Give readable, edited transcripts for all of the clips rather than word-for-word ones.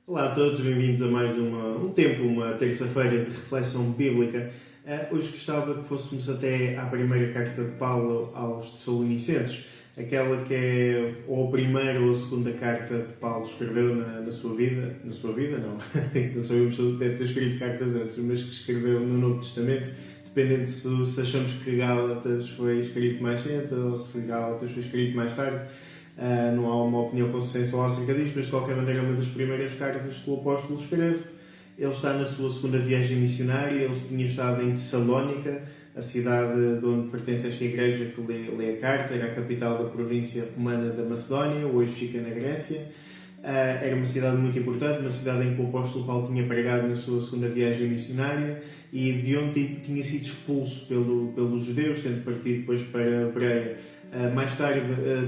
Olá a todos, bem-vindos a mais uma terça-feira de reflexão bíblica. Hoje gostava que fôssemos até à primeira carta de Paulo aos Tessalonicenses, aquela que é ou a primeira ou a segunda carta que Paulo escreveu na sua vida, não sabemos se ele deve ter escrito cartas antes, mas que escreveu no Novo Testamento, dependendo se achamos que Gálatas foi escrito mais cedo ou se Gálatas foi escrito mais tarde. Não há uma opinião consensual acerca disto, mas de qualquer maneira é uma das primeiras cartas que o apóstolo escreve. Ele está na sua segunda viagem missionária, ele tinha estado em Tessalónica, a cidade de onde pertence esta igreja que lê a carta, era a capital da província romana da Macedónia, hoje fica na Grécia. Era uma cidade muito importante, uma cidade em que o apóstolo Paulo tinha pregado na sua segunda viagem missionária e de onde tinha sido expulso pelos judeus, tendo partido depois para a Bereia. Mais tarde,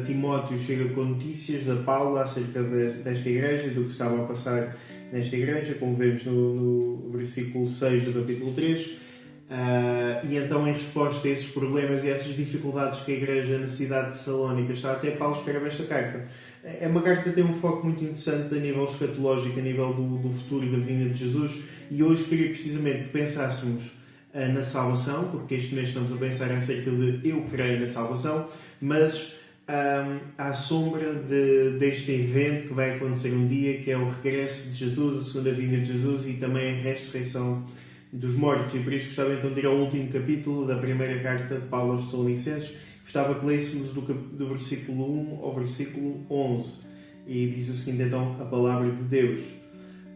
Timóteo chega com notícias a Paulo acerca desta igreja e do que estava a passar nesta igreja, como vemos no versículo 6 do capítulo 3. E então, em resposta a esses problemas e a essas dificuldades que a igreja na cidade de Salónica está a ter, Paulo escreve esta carta. É uma carta que tem um foco muito interessante a nível escatológico, a nível do futuro e da vinda de Jesus, e hoje queria precisamente que pensássemos na salvação, porque este mês estamos a pensar acerca de eu creio na salvação, mas à sombra deste evento que vai acontecer um dia, que é o regresso de Jesus, a segunda vinda de Jesus e também a ressurreição dos mortos. E por isso gostava então de ir ao último capítulo da primeira carta de Paulo aos Tessalonicenses. Gostava que lêssemos do versículo 1 ao versículo 11. E diz o seguinte então a palavra de Deus.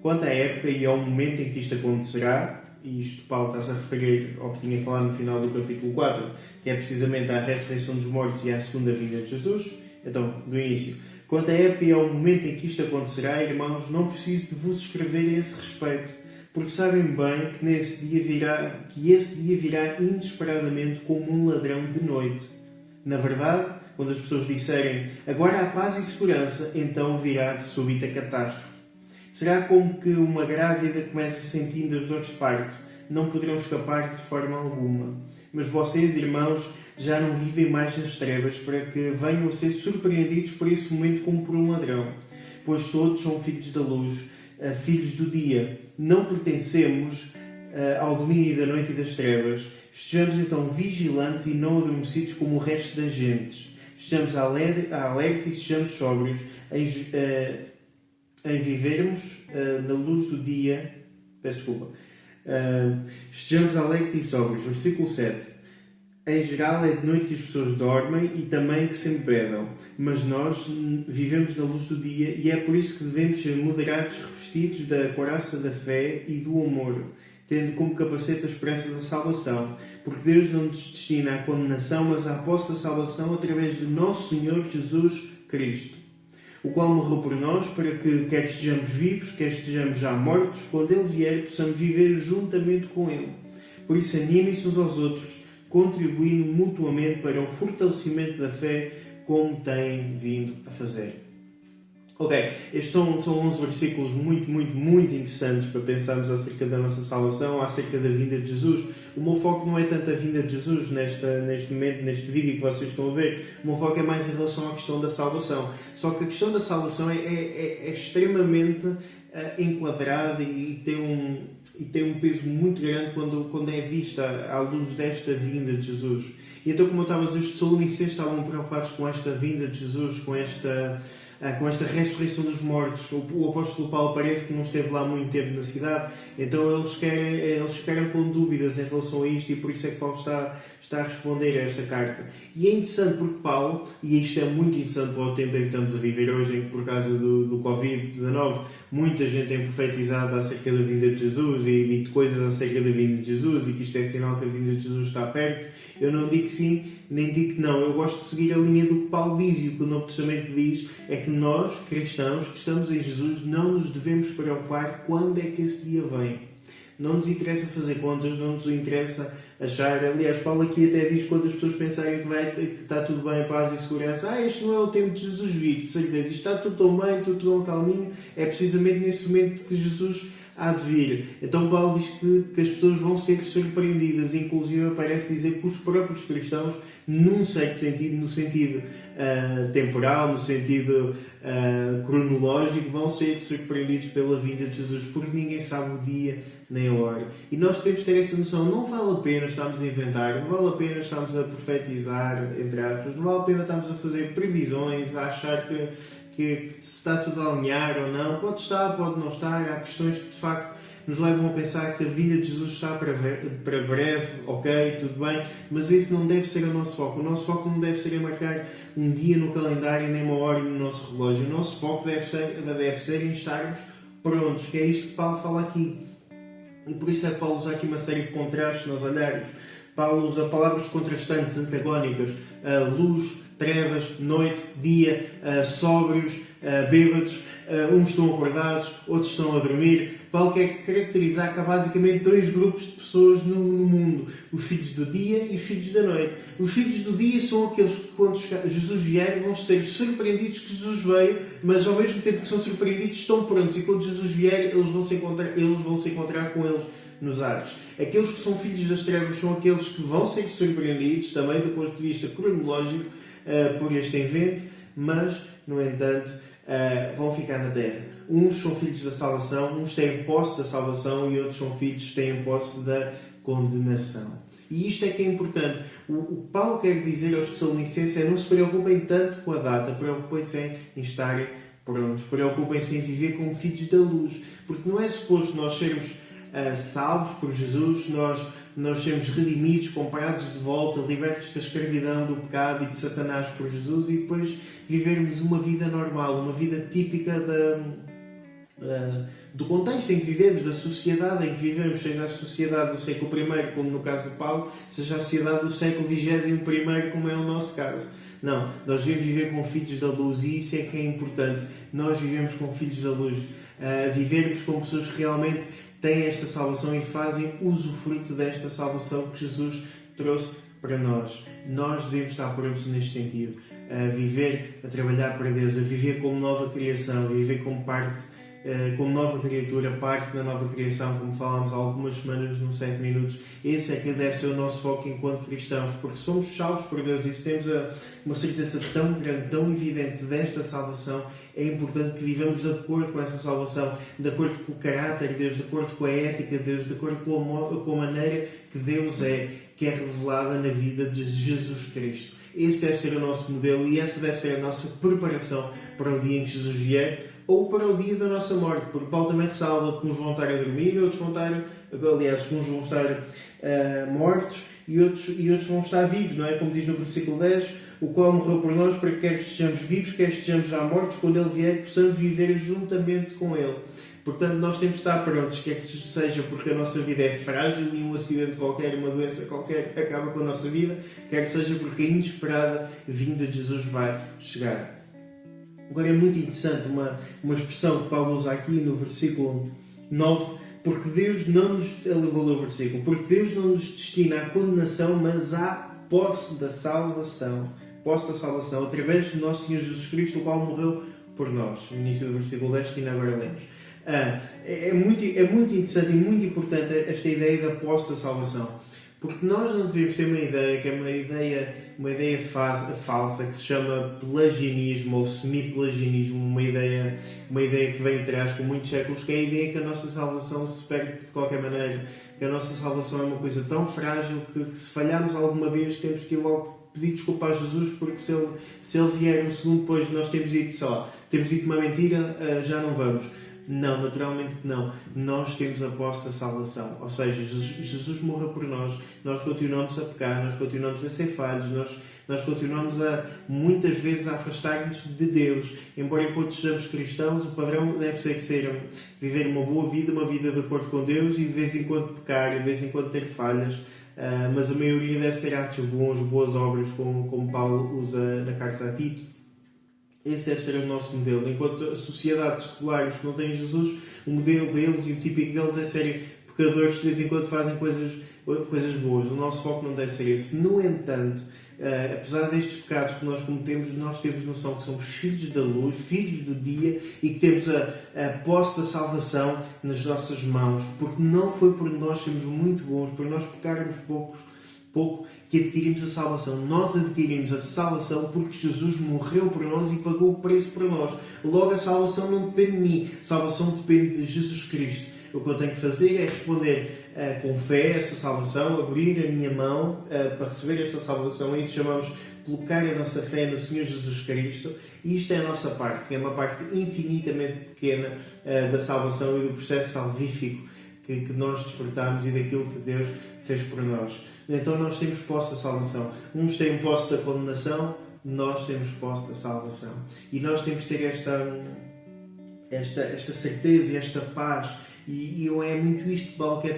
Quanto à época e ao momento em que isto acontecerá, e isto Paulo está-se a referir ao que tinha falado no final do capítulo 4, que é precisamente à ressurreição dos mortos e à segunda vinda de Jesus. Então, do início. Quanto à época e ao momento em que isto acontecerá, irmãos, não preciso de vos escrever a esse respeito, porque sabem bem que esse dia virá inesperadamente como um ladrão de noite. Na verdade, quando as pessoas disserem agora há paz e segurança, então virá de súbita catástrofe. Será como que uma grávida começa sentindo as dores de parto. Não poderão escapar de forma alguma. Mas vocês, irmãos, já não vivem mais nas trevas para que venham a ser surpreendidos por esse momento como por um ladrão. Pois todos são filhos da luz, filhos do dia. Não pertencemos ao domínio da noite e das trevas. Estejamos então vigilantes e não adormecidos como o resto das gentes. Estejamos alerta e sejamos sóbrios em vivermos na luz do dia. Estejamos alerta e sóbrios. Versículo 7. Em geral é de noite que as pessoas dormem e também que se embebedam, mas nós vivemos na luz do dia e é por isso que devemos ser moderados, revestidos da couraça da fé e do amor, tendo como capacete a esperança da salvação, porque Deus não nos destina à condenação, mas à posse da salvação através do nosso Senhor Jesus Cristo, o qual morreu por nós para que, quer estejamos vivos, quer estejamos já mortos, quando Ele vier, possamos viver juntamente com Ele. Por isso animem-se uns aos outros, contribuindo mutuamente para o fortalecimento da fé, como têm vindo a fazer. Ok, estes são 11 versículos muito interessantes para pensarmos acerca da nossa salvação, acerca da vinda de Jesus. O meu foco não é tanto a vinda de Jesus neste momento, neste vídeo que vocês estão a ver. O meu foco é mais em relação à questão da salvação. Só que a questão da salvação é extremamente enquadrada e tem um peso muito grande quando é vista à luz desta vinda de Jesus. E então, como eu estava a dizer, os Tessalonicenses estavam preocupados com esta vinda de Jesus, com esta ressurreição dos mortos. O apóstolo Paulo parece que não esteve lá muito tempo na cidade, então eles ficaram com dúvidas em relação a isto e por isso é que Paulo está a responder a esta carta. E é interessante porque Paulo, e isto é muito interessante para o tempo em que estamos a viver hoje, em que por causa do Covid-19 muita gente tem profetizado acerca da vinda de Jesus e dito coisas acerca da vinda de Jesus e que isto é sinal que a vinda de Jesus está perto. Eu não digo que sim, nem digo que não. Eu gosto de seguir a linha do que Paulo diz, e o que o Novo Testamento diz é que nós, cristãos, que estamos em Jesus, não nos devemos preocupar quando é que esse dia vem. Não nos interessa fazer contas, não nos interessa achar. Aliás, Paulo aqui até diz, quando as pessoas pensarem que está tudo bem, paz e segurança, este não é o tempo de Jesus vir, de certeza, isto está tudo tão bem, tudo tão calminho. É precisamente nesse momento que Jesus há de vir. Então Paulo diz que as pessoas vão ser surpreendidas, inclusive parece dizer que os próprios cristãos, num certo sentido, no sentido temporal, no sentido cronológico, vão ser surpreendidos pela vinda de Jesus, porque ninguém sabe o dia nem a hora. E nós temos de ter essa noção. Não vale a pena estarmos a inventar, não vale a pena estarmos a profetizar, entre aspas, não vale a pena estarmos a fazer previsões, a achar que se está tudo a alinhar ou não. Pode estar, pode não estar. Há questões que de facto nos levam a pensar que a vinda de Jesus está para breve, ok, tudo bem, mas esse não deve ser o nosso foco. O nosso foco não deve ser marcar um dia no calendário nem uma hora no nosso relógio. O nosso foco deve ser em estarmos prontos, que é isto que Paulo fala aqui. E por isso é que Paulo usa aqui uma série de contrastes, nós olharmos. Paulo usa palavras contrastantes, antagónicas, luz, trevas, noite, dia, sóbrios, bêbados, uns estão acordados, outros estão a dormir. Paulo quer caracterizar que há basicamente dois grupos de pessoas no mundo: os filhos do dia e os filhos da noite. Os filhos do dia são aqueles que, quando Jesus vier, vão ser surpreendidos que Jesus veio, mas ao mesmo tempo que são surpreendidos, estão prontos, e quando Jesus vier, eles vão se encontrar com eles nos ares. Aqueles que são filhos das trevas são aqueles que vão ser surpreendidos, também do ponto de vista cronológico, por este evento, mas, no entanto, vão ficar na terra. Uns são filhos da salvação, uns têm posse da salvação e outros são filhos que têm posse da condenação. E isto é que é importante. O Paulo quer dizer aos Tessalonicenses não se preocupem tanto com a data, preocupem-se em estarem prontos, preocupem-se em viver como filhos da luz, porque não é suposto nós sermos salvos por Jesus, nós sermos redimidos, comprados de volta, libertos da escravidão, do pecado e de Satanás por Jesus, e depois vivermos uma vida normal, uma vida típica do contexto em que vivemos, da sociedade em que vivemos, seja a sociedade do século I, como no caso do Paulo, seja a sociedade do século XXI, como é o nosso caso. Não, nós devemos viver como filhos da luz, e isso é que é importante. Nós vivemos como filhos da luz, vivermos como pessoas que realmente têm esta salvação e fazem usufruto desta salvação que Jesus trouxe para nós. Nós devemos estar prontos neste sentido, a viver, a trabalhar para Deus, a viver como nova criação, a viver como parte, como nova criatura, parte da nova criação, como falámos há algumas semanas no 7 minutos. Esse é que deve ser o nosso foco enquanto cristãos, porque somos salvos por Deus, e se temos uma certeza tão grande, tão evidente desta salvação, é importante que vivamos de acordo com essa salvação, de acordo com o caráter de Deus, de acordo com a ética de Deus, de acordo com a maneira que Deus é, que é revelada na vida de Jesus Cristo. Esse deve ser o nosso modelo, e essa deve ser a nossa preparação para o dia em que Jesus vier, ou para o dia da nossa morte, porque Paulo também ressalva que uns vão estar a dormir, outros vão estar, aliás, uns vão estar mortos e outros vão estar vivos, não é? Como diz no versículo 10, o qual morreu por nós para que quer estejamos vivos, quer estejamos já mortos, quando Ele vier, possamos viver juntamente com Ele. Portanto, nós temos de estar prontos, quer que seja porque a nossa vida é frágil e um acidente qualquer, uma doença qualquer acaba com a nossa vida, quer que seja porque a inesperada vinda de Jesus vai chegar. Agora é muito interessante uma expressão que Paulo usa aqui no versículo 9, porque Deus não nos... Ele valeu o versículo. Porque Deus não nos destina à condenação, mas à posse da salvação. Posse da salvação, através do nosso Senhor Jesus Cristo, o qual morreu por nós. No início do versículo 10, que ainda agora lemos. É muito interessante e muito importante esta ideia da posse da salvação. Porque nós não devemos ter uma ideia que é uma ideia falsa, que se chama pelagianismo ou semi-pelagianismo, uma ideia que vem de trás com muitos séculos, que é a ideia que a nossa salvação se perde de qualquer maneira, que a nossa salvação é uma coisa tão frágil que se falharmos alguma vez temos que ir logo pedir desculpa a Jesus, porque se ele vier um segundo depois nós temos dito uma mentira, já não vamos. Não, naturalmente que não. Nós temos a posse da salvação. Ou seja, Jesus morreu por nós. Nós continuamos a pecar, nós continuamos a ser falhos, nós continuamos muitas vezes a afastar-nos de Deus. Embora enquanto sejamos cristãos, o padrão deve ser viver uma boa vida, uma vida de acordo com Deus, e de vez em quando pecar, de vez em quando ter falhas. Mas a maioria deve ser atos bons, boas obras, como Paulo usa na carta a Tito. Esse deve ser o nosso modelo. Enquanto a sociedade secular, os que não têm Jesus, o modelo deles e o típico deles é serem Pecadores de vez em quando fazem coisas boas. O nosso foco não deve ser esse. No entanto, apesar destes pecados que nós cometemos, nós temos noção que somos filhos da luz, filhos do dia, e que temos a posse da salvação nas nossas mãos, porque não foi por nós sermos muito bons, por nós pecarmos pouco, que adquirimos a salvação. Nós adquirimos a salvação porque Jesus morreu por nós e pagou o preço por nós. Logo, a salvação não depende de mim, a salvação depende de Jesus Cristo. O que eu tenho que fazer é responder com fé a essa salvação, abrir a minha mão para receber essa salvação. Isso chamamos colocar a nossa fé no Senhor Jesus Cristo, e isto é a nossa parte, que é uma parte infinitamente pequena da salvação e do processo salvífico que nós desfrutamos e daquilo que Deus fez por nós. Então nós temos posse da salvação. Uns têm posse da condenação, nós temos posse da salvação. E nós temos que ter esta certeza e esta paz. E é muito isto que Paulo quer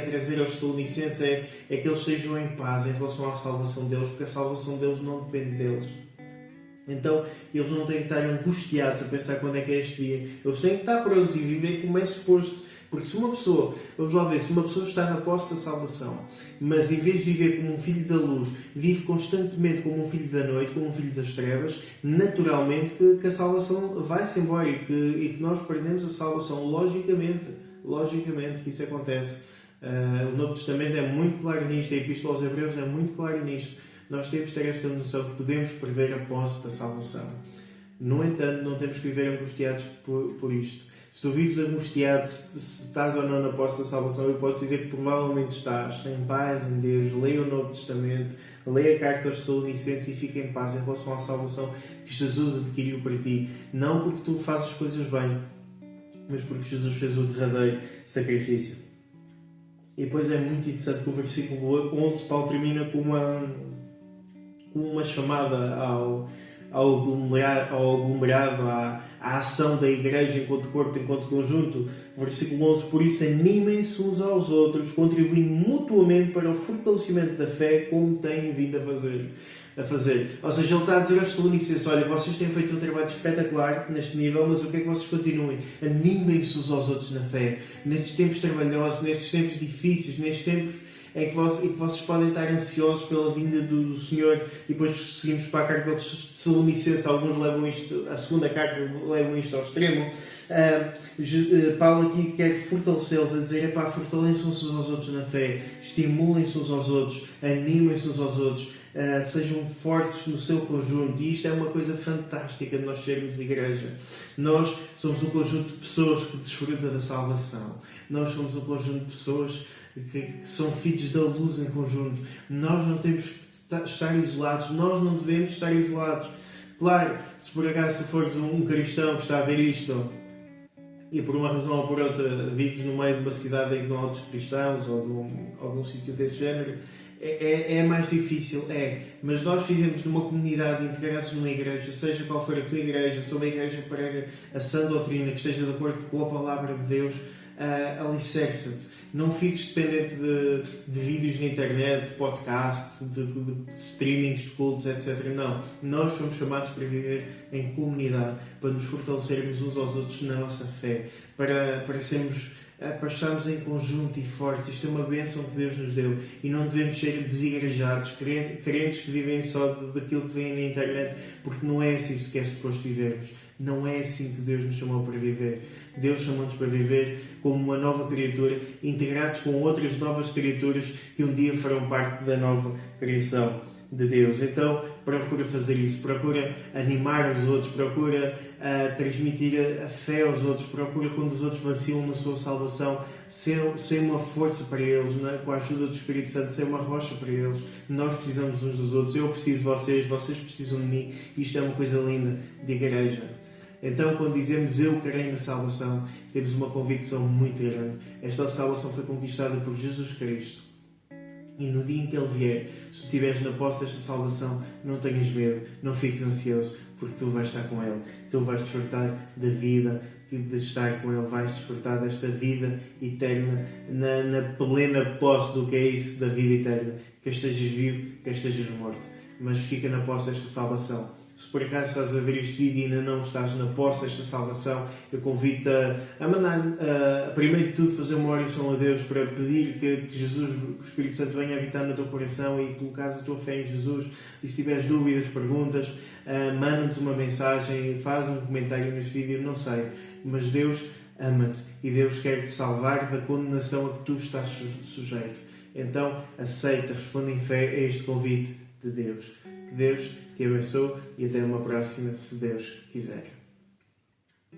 trazer aos Tessalonicenses, é que eles sejam em paz em relação à salvação deles, porque a salvação deles não depende deles. Então, eles não têm que estar angustiados a pensar quando é que é este dia. Eles têm que estar prontos e viver como é suposto. Porque se uma pessoa está na posse da salvação, mas em vez de viver como um filho da luz, vive constantemente como um filho da noite, como um filho das trevas, naturalmente que a salvação vai-se embora e que nós perdemos a salvação. Logicamente que isso acontece. O Novo Testamento é muito claro nisto, a Epístola aos Hebreus é muito claro nisto. Nós temos que ter esta noção que podemos perder a posse da salvação. No entanto, não temos que viver angustiados por isto. Se tu vives angustiado, se estás ou não na posse da salvação, eu posso dizer que provavelmente estás. Tem paz em Deus, leia o Novo Testamento, leia a carta aos Tessalonicenses e fica em paz em relação à salvação que Jesus adquiriu para ti. Não porque tu fazes coisas bem, mas porque Jesus fez o derradeiro sacrifício. E depois é muito interessante que o versículo 11, Paulo termina com uma chamada ao aglomerado, à ação da igreja enquanto corpo, enquanto conjunto. Versículo 11: por isso animem-se uns aos outros, contribuindo mutuamente para o fortalecimento da fé, como têm vindo a fazer. Ou seja, ele está a dizer aos Tessalonicenses: olha, vocês têm feito um trabalho espetacular neste nível, mas eu quero que vocês continuem. Animem-se uns aos outros na fé. Nestes tempos trabalhosos, nestes tempos difíceis, nestes tempos em que vocês podem estar ansiosos pela vinda do Senhor. E depois seguimos para a carta dos Tessalonicenses. Alguns levam isto, a segunda carta levam isto ao extremo. Paulo aqui quer fortalecê-los, a dizer: fortaleçam-se uns aos outros na fé, estimulem-se uns aos outros, animem-se uns aos outros, sejam fortes no seu conjunto. E isto é uma coisa fantástica de nós sermos igreja. Nós somos um conjunto de pessoas que desfruta da salvação. Nós somos um conjunto de pessoas que são filhos da luz em conjunto. Nós não temos que estar isolados, nós não devemos estar isolados. Claro, se por acaso tu fores um cristão que está a ver isto e por uma razão ou por outra vives no meio de uma cidade em que não há outros cristãos ou de um sítio desse género, é mais difícil, mas nós vivemos numa comunidade, integrados numa igreja, seja qual for a tua igreja, se uma igreja que prega a sã doutrina, que esteja de acordo com a palavra de Deus, alicerça-te. Não fiques dependente de vídeos na internet, de podcasts, de streamings, de cultos, etc. Não. Nós somos chamados para viver em comunidade, para nos fortalecermos uns aos outros na nossa fé, para estarmos em conjunto e fortes. Isto é uma bênção que Deus nos deu e não devemos ser desigrejados, crentes que vivem só daquilo que vem na internet, porque não é assim que é suposto vivermos. Não é assim que Deus nos chamou para viver. Deus chamou-nos para viver como uma nova criatura, integrados com outras novas criaturas que um dia farão parte da nova criação de Deus. Então, procura fazer isso, procura animar os outros, procura transmitir a fé aos outros, procura, quando os outros vacilam na sua salvação, ser uma força para eles, com a ajuda do Espírito Santo, ser uma rocha para eles. Nós precisamos uns dos outros, eu preciso de vocês, vocês precisam de mim. Isto é uma coisa linda de igreja. Então, quando dizemos eu creio na salvação, temos uma convicção muito grande. Esta salvação foi conquistada por Jesus Cristo. E no dia em que Ele vier, se tu estiveres na posse desta salvação, não tenhas medo, não fiques ansioso, porque tu vais estar com Ele. Tu vais desfrutar da vida, de estar com Ele, vais desfrutar desta vida eterna, na plena posse do que é isso da vida eterna. Quer estejas vivo, quer estejas morto. Mas fica na posse desta salvação. Se por acaso estás a ver este vídeo e ainda não estás na posse desta salvação, eu convido-te a mandar, primeiro de tudo, fazer uma oração a Deus para pedir que Jesus, que o Espírito Santo venha habitar no teu coração e colocares a tua fé em Jesus. E se tiveres dúvidas, perguntas, manda-nos uma mensagem, faz um comentário neste vídeo, não sei. Mas Deus ama-te e Deus quer te salvar da condenação a que tu estás sujeito. Então, aceita, responde em fé a este convite de Deus. Que Deus te abençoe e até uma próxima, se Deus quiser.